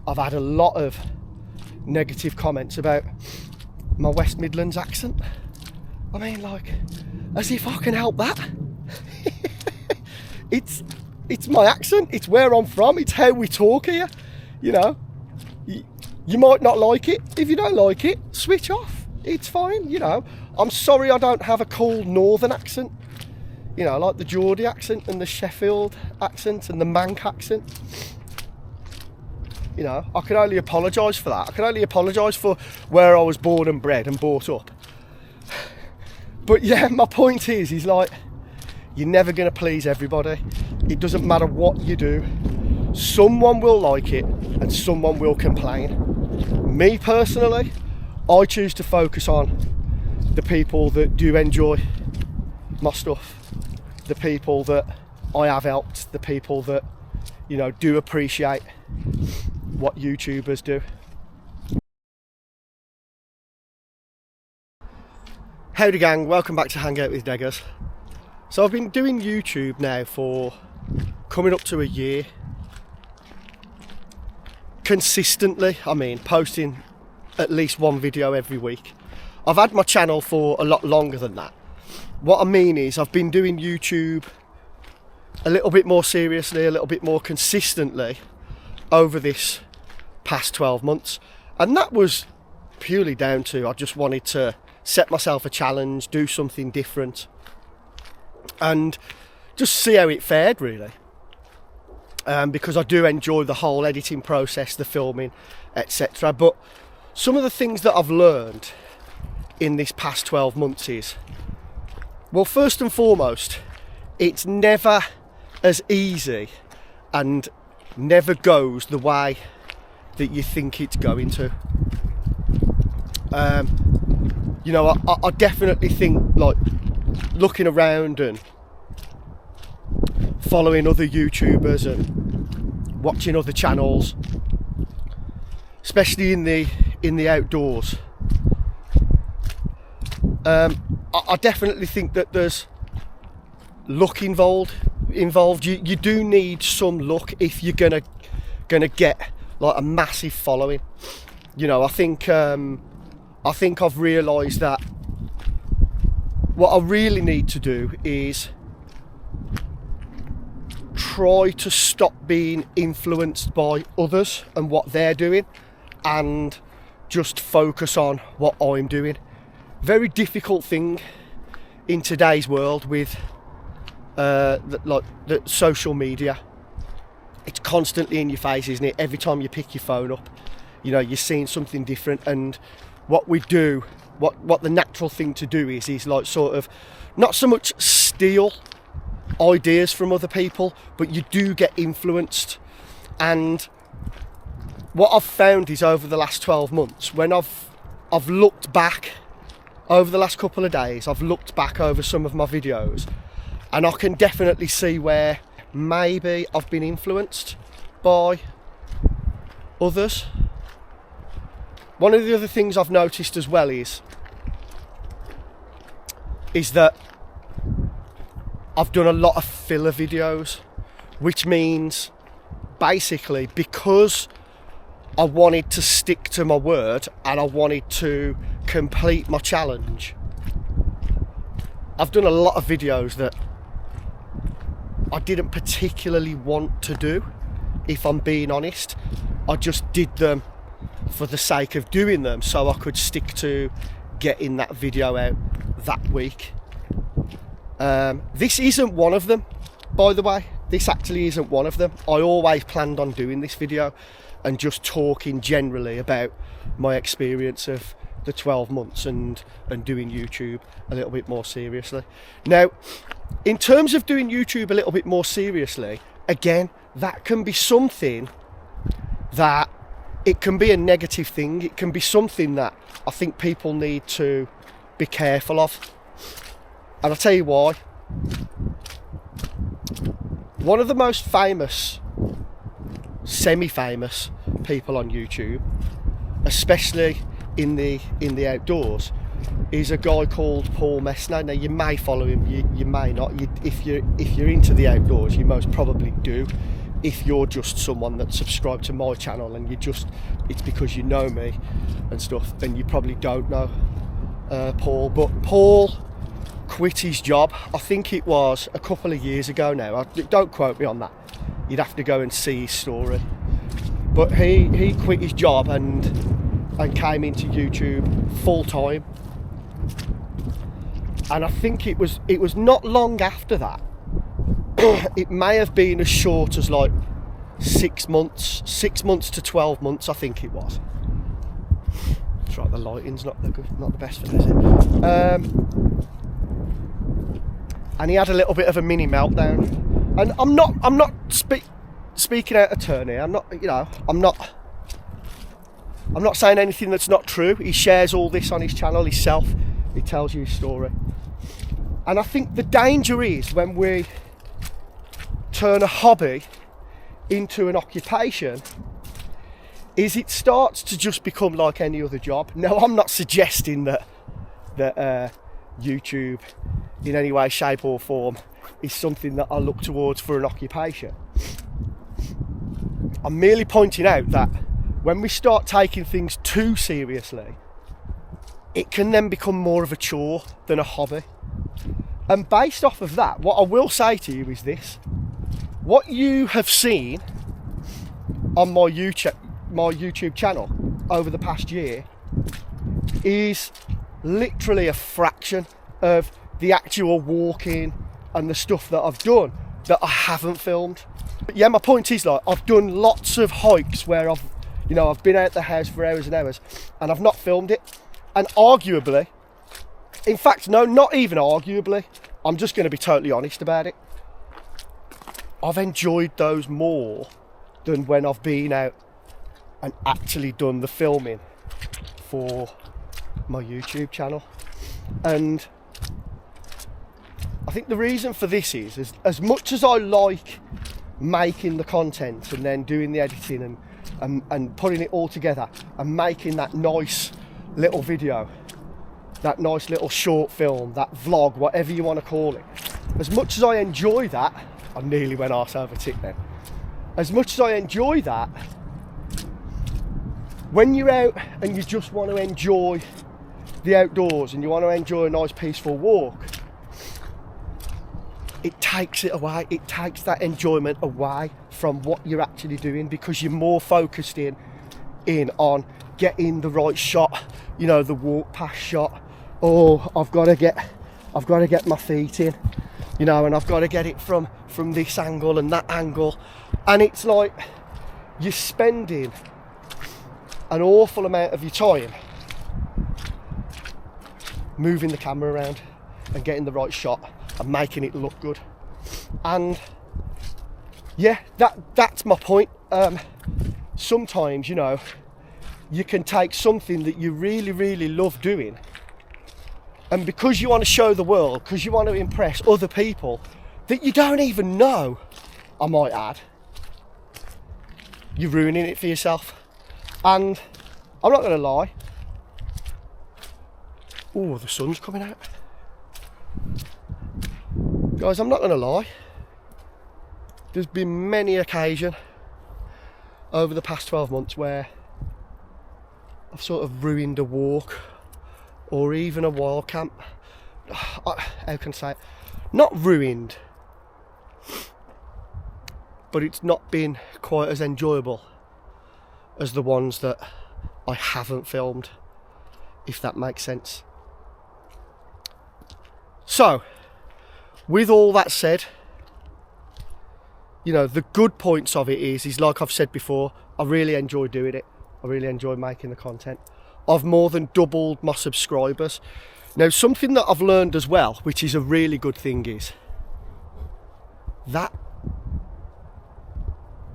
I've had a lot of negative comments about my West Midlands accent. I mean, like, as if I can help that. It's my accent, it's where I'm from, it's how we talk here, you know. You might not like it. If you don't like it, switch off. It's fine, you know. I'm sorry I don't have a cool northern accent, you know, like the Geordie accent and the Sheffield accent and the Manc accent. You know, I can only apologise for that. I can only apologise for where I was born and bred and brought up. But yeah, my point is like, you're never going to please everybody. It doesn't matter what you do. Someone will like it and someone will complain. Me personally, I choose to focus on the people that do enjoy my stuff, the people that I have helped, the people that, you know, do appreciate what YouTubers do. Howdy gang, welcome back to Hang Out with Deggers. So I've been doing YouTube now for coming up to a year. Consistently, I mean, posting at least one video every week. I've had my channel for a lot longer than that. What I mean is I've been doing YouTube a little bit more seriously, a little bit more consistently over this past 12 months. And that was purely down to I just wanted to set myself a challenge, do something different and just see how it fared really. Because I do enjoy the whole editing process, the filming, etc. But some of the things that I've learned in this past 12 months is, well, first and foremost, it's never as easy and never goes the way that you think it's going to. You know, I definitely think, like, looking around and following other YouTubers and watching other channels, especially in the outdoors, I definitely think that there's luck involved. You do need some luck if you're gonna get like a massive following. You know, I think I've realised that what I really need to do is try to stop being influenced by others and what they're doing and just focus on what I'm doing. Very difficult thing in today's world with the social media. It's constantly in your face, isn't it? Every time you pick your phone up, you know, you're seeing something different. And what we do, what the natural thing to do is like sort of not so much steal ideas from other people, but you do get influenced. And what I've found is over the last 12 months, when I've looked back over the last couple of days, I've looked back over some of my videos and I can definitely see where maybe I've been influenced by others. One of the other things I've noticed as well is that I've done a lot of filler videos, which means basically because I wanted to stick to my word and I wanted to complete my challenge, I've done a lot of videos that I didn't particularly want to do, if I'm being honest. I just did them for the sake of doing them so I could stick to getting that video out that week. This isn't one of them, by the way. This actually isn't one of them. I always planned on doing this video and just talking generally about my experience of the 12 months and doing YouTube a little bit more seriously. Now, in terms of doing YouTube a little bit more seriously, again, that can be something that it can be a negative thing. It can be something that I think people need to be careful of. And I'll tell you why. One of the most famous, semi-famous people on YouTube, especially in the outdoors, is a guy called Paul Messner. Now, you may follow him, you may not. If you're into the outdoors, you most probably do, if you're just someone that's subscribed to my channel and it's because you know me and stuff, then you probably don't know Paul. But Paul quit his job, I think it was a couple of years ago now. Don't quote me on that. You'd have to go and see his story. But he quit his job and came into YouTube full time. And I think it was not long after that. It may have been as short as like 6 months to 12 months, I think it was. That's right, the lighting's not the best for this, is it? And he had a little bit of a mini meltdown. And I'm not speaking out of turn here. I'm not saying anything that's not true. He shares all this on his channel himself. He tells you his story. And I think the danger is when we turn a hobby into an occupation, is it starts to just become like any other job. Now, I'm not suggesting that YouTube in any way, shape or form is something that I look towards for an occupation. I'm merely pointing out that when we start taking things too seriously, it can then become more of a chore than a hobby. And based off of that, what I will say to you is this: what you have seen on my YouTube channel over the past year is literally a fraction of the actual walking and the stuff that I've done that I haven't filmed. But yeah, my point is, like, I've done lots of hikes where I've been out the house for hours and hours and I've not filmed it. And arguably, in fact, no, not even arguably, I'm just going to be totally honest about it, I've enjoyed those more than when I've been out and actually done the filming for my YouTube channel. And I think the reason for this is as much as I like making the content and then doing the editing and putting it all together and making that nice little video, that nice little short film, that vlog, whatever you want to call it, as much as I enjoy that, I nearly went arse over tit then. As much as I enjoy that, when you're out and you just want to enjoy the outdoors and you want to enjoy a nice peaceful walk, it takes it away. It takes that enjoyment away from what you're actually doing, because you're more focused in on getting the right shot, the walk past shot. Oh, I've got to get my feet in, and I've got to get it from this angle and that angle. And it's like you're spending an awful amount of your time moving the camera around and getting the right shot and making it look good. And yeah, that's my point. Sometimes, you can take something that you really, really love doing, and because you want to show the world, because you want to impress other people that you don't even know, I might add, you're ruining it for yourself. And I'm not going to lie. Oh, the sun's coming out. Guys, I'm not going to lie. There's been many occasions over the past 12 months where I've sort of ruined a walk or even a wild camp. How can I say it? Not ruined, but it's not been quite as enjoyable as the ones that I haven't filmed, if that makes sense. So, with all that said, the good points of it is like I've said before, I really enjoy doing it. I really enjoy making the content. I've more than doubled my subscribers. Now, something that I've learned as well, which is a really good thing, is that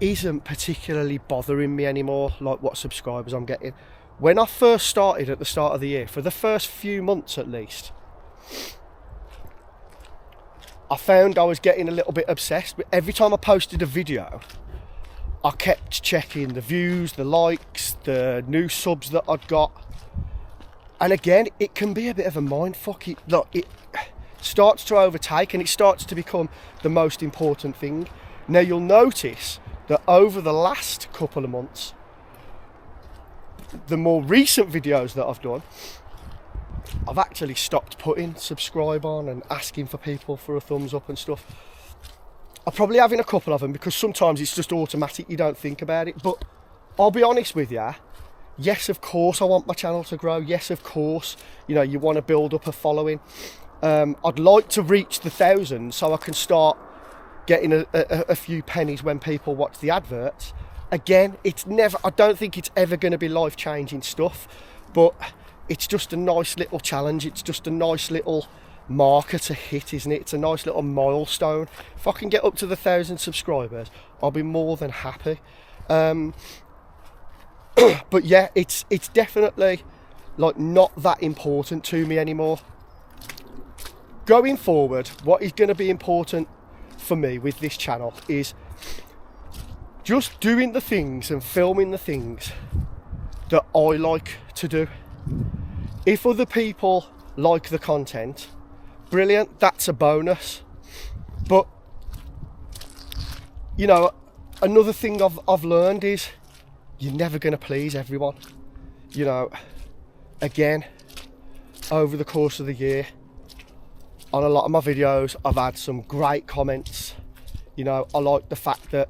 isn't particularly bothering me anymore, like what subscribers I'm getting. When I first started at the start of the year, for the first few months at least, I found I was getting a little bit obsessed. But every time I posted a video, I kept checking the views, the likes, the new subs that I'd got. And again, it can be a bit of a mindfuck. It starts to overtake and it starts to become the most important thing. Now, you'll notice that over the last couple of months, the more recent videos that I've done, I've actually stopped putting subscribe on and asking for people for a thumbs up and stuff. I'm probably having a couple of them because sometimes it's just automatic, you don't think about it. But I'll be honest with you, yes, of course I want my channel to grow. Yes, of course, you know, you want to build up a following. I'd like to reach the 1,000 so I can start getting a few pennies when people watch the adverts. Again, I don't think it's ever going to be life-changing stuff, but it's just a nice little challenge. It's just a nice little marker to hit, isn't it? It's a nice little milestone. If I can get up to the 1,000 subscribers, I'll be more than happy. But yeah, it's definitely like not that important to me anymore. Going forward, what is going to be important for me with this channel is just doing the things and filming the things that I like to do. If other people like the content, brilliant, that's a bonus. But you know, another thing I've learned is you're never going to please everyone. You know, again, over the course of the year, on a lot of my videos, I've had some great comments. You know, I like the fact that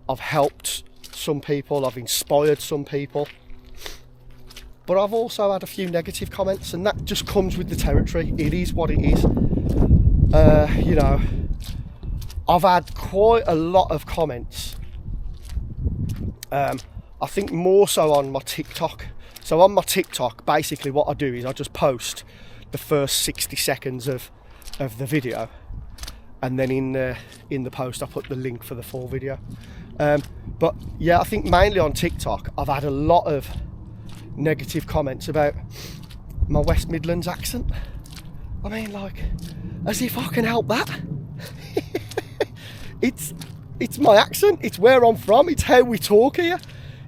I've helped some people, I've inspired some people. But I've also had a few negative comments, and that just comes with the territory. It is what it is. You know, I've had quite a lot of comments. I think more so on my TikTok. So on my TikTok, basically what I do is I just post the first 60 seconds of the video, and then in the post I put the link for the full video. But yeah, I think mainly on TikTok I've had a lot of negative comments about my West Midlands accent. I mean, like, as if I can help that. It's my accent, it's where I'm from, it's how we talk here.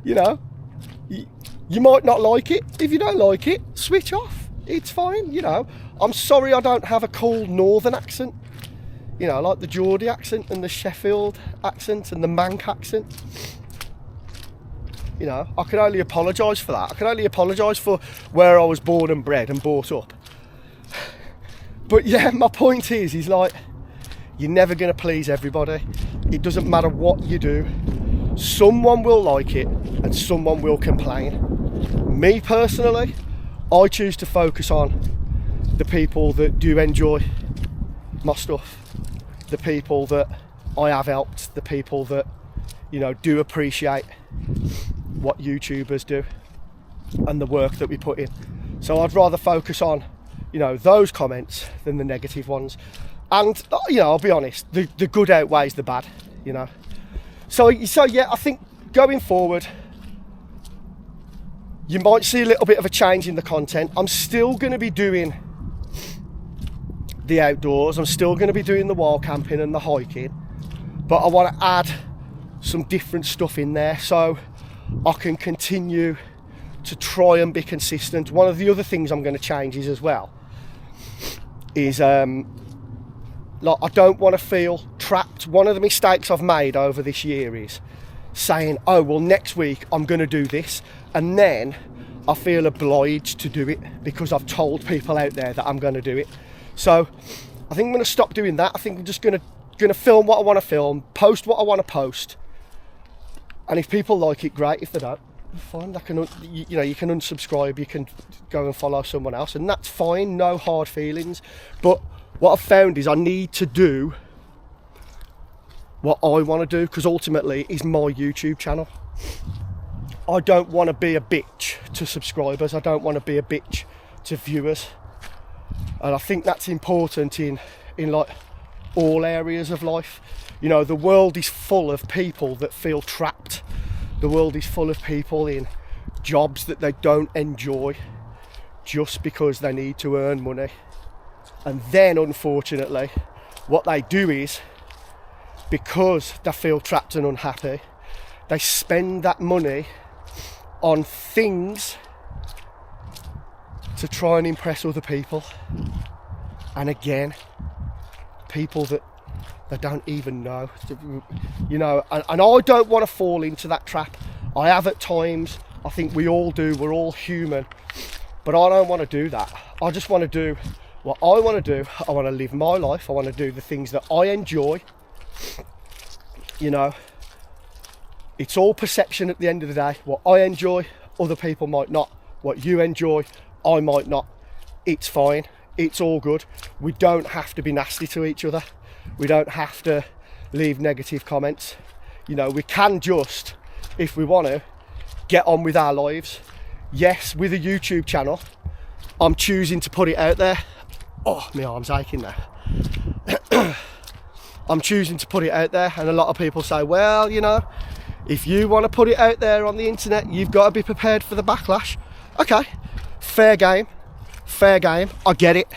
You know, you might not like it. If you don't like it, switch off, it's fine. You know, I'm sorry I don't have a cool northern accent, you know, like the Geordie accent and the Sheffield accent and the Manc accent. You know, I can only apologise for that. I can only apologise for where I was born and bred and brought up. But yeah, my point is like, you're never going to please everybody. It doesn't matter what you do. Someone will like it and someone will complain. Me personally, I choose to focus on the people that do enjoy my stuff, the people that I have helped, the people that, you know, do appreciate what YouTubers do and the work that we put in. So I'd rather focus on, you know, those comments than the negative ones. And you know, I'll be honest, the good outweighs the bad, you know. So yeah, I think going forward, you might see a little bit of a change in the content. I'm still going to be doing the outdoors, I'm still going to be doing the wild camping and the hiking, but I want to add some different stuff in there so I can continue to try and be consistent. One of the other things I'm going to change is as well is like, I don't want to feel trapped. One of the mistakes I've made over this year is saying, oh well, next week I'm going to do this, and then I feel obliged to do it because I've told people out there that I'm going to do it. So I think I'm going to stop doing that. I think I'm just going to film what I want to film, post what I want to post, and if people like it, great. If they don't, fine. They can, you know, you can unsubscribe, you can go and follow someone else, and that's fine. No hard feelings. But what I've found is I need to do what I want to do, because ultimately it's my YouTube channel. I don't want to be a bitch to subscribers. I don't want to be a bitch to viewers. And I think that's important in like all areas of life. You know, the world is full of people that feel trapped. The world is full of people in jobs that they don't enjoy just because they need to earn money. And then, unfortunately, what they do is, because they feel trapped and unhappy, they spend that money on things to try and impress other people. And again, people that they don't even know, you know, and I don't want to fall into that trap. I have at times, I think we all do, we're all human, but I don't want to do that. I just want to do what I want to do. I want to live my life. I want to do the things that I enjoy. You know, it's all perception at the end of the day. What I enjoy, other people might not. What you enjoy, I might not. It's fine. It's all good. We don't have to be nasty to each other. We don't have to leave negative comments. You know, we can just, if we want to, get on with our lives. Yes, with a YouTube channel, I'm choosing to put it out there. Oh, my arm's aching now. I'm choosing to put it out there, and a lot of people say, well, you know, if you want to put it out there on the internet, you've got to be prepared for the backlash. Okay, fair game, fair game. I get it.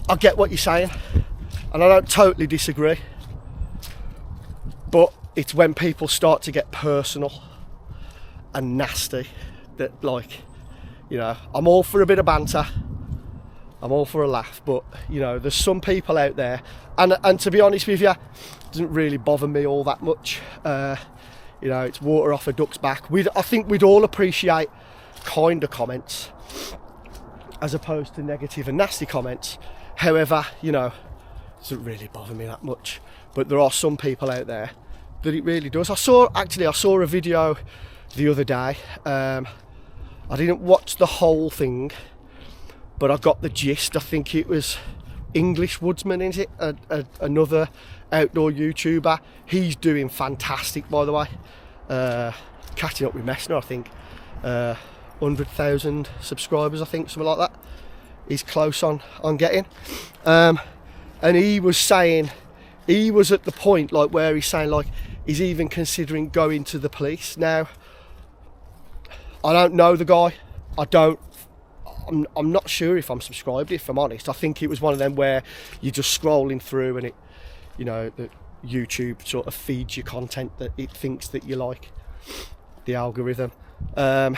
I get what you're saying, and I don't totally disagree. But it's when people start to get personal and nasty that, like, you know, I'm all for a bit of banter. I'm all for a laugh, but you know, there's some people out there, and to be honest with you, it doesn't really bother me all that much. You know, it's water off a duck's back. I think we'd all appreciate kinder comments as opposed to negative and nasty comments. However, you know, it doesn't really bother me that much. But there are some people out there that it really does. I saw a video the other day. I didn't watch the whole thing, but I got the gist. I think it was English Woodsman, is it? Another outdoor YouTuber. He's doing fantastic, by the way. Catching up with Messner, I think. 100,000 subscribers, I think, something like that. He's close on getting. And he was saying, he was at the point like where he's saying like he's even considering going to the police. Now, I don't know the guy. I'm not sure if I'm subscribed, if I'm honest. I think it was one of them where you're just scrolling through and it, you know, that YouTube sort of feeds you content that it thinks that you like, the algorithm. And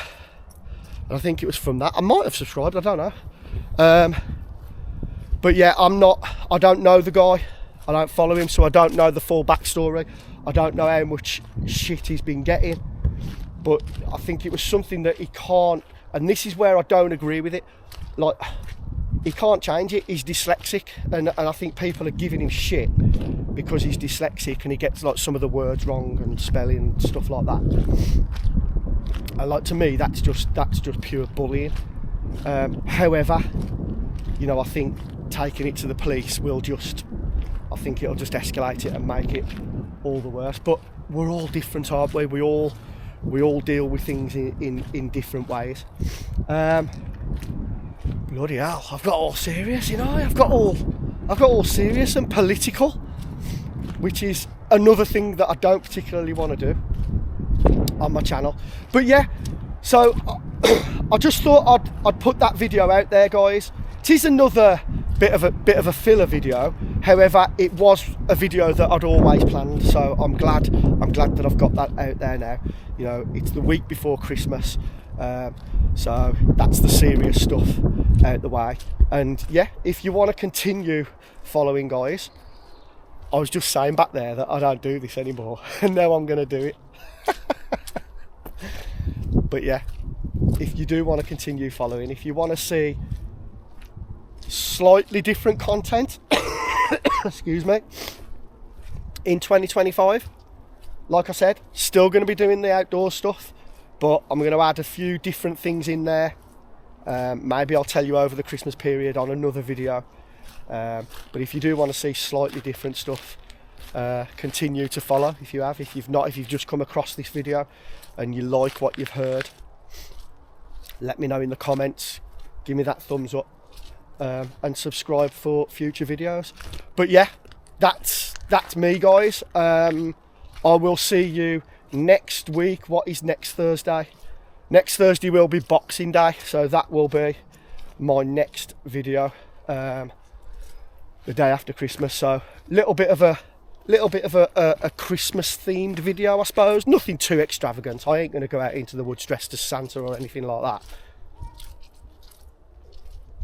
I think it was from that. I might have subscribed, I don't know. But yeah, I don't know the guy. I don't follow him, so I don't know the full backstory. I don't know how much shit he's been getting. But I think it was something that he can't, and this is where I don't agree with it. Like, he can't change it. He's dyslexic, and I think people are giving him shit because he's dyslexic and he gets like some of the words wrong and spelling and stuff like that. And like, to me, that's just pure bullying. However, you know, I think taking it to the police I think it'll just escalate it and make it all the worse. But we're all different, aren't we? We all deal with things in different ways. Bloody hell, I've got all serious, you know. I've got all serious and political, which is another thing that I don't particularly want to do on my channel. But yeah, so I just thought I'd put that video out there, guys. It is another bit of a filler video. However, it was a video that I'd always planned, so I'm glad that I've got that out there now. You know, it's the week before Christmas, so that's the serious stuff out the way. And yeah, if you want to continue following, guys, I was just saying back there that I don't do this anymore, and now I'm going to do it. But yeah, if you do want to continue following, if you want to see slightly different content, excuse me, in 2025, like I said, still going to be doing the outdoor stuff, but I'm going to add a few different things in there. Maybe I'll tell you over the Christmas period on another video. But if you do want to see slightly different stuff, continue to follow if you have. If you've just come across this video and you like what you've heard, let me know in the comments. Give me that thumbs up, and subscribe for future videos. But yeah, that's me, guys. I will see you next week. What is next Thursday? Next Thursday will be Boxing Day, so that will be my next video, the day after Christmas. So little bit of a Christmas themed video, I suppose. Nothing too extravagant. I ain't going to go out into the woods dressed as Santa or anything like that.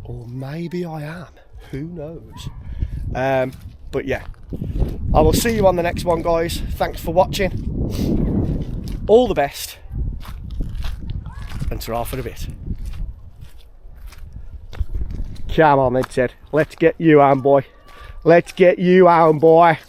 Or maybe I am. Who knows? But yeah, I will see you on the next one, guys. Thanks for watching. All the best, and ta-ra for a bit. Come on then, Ted. Let's get you on, boy. Let's get you on, boy.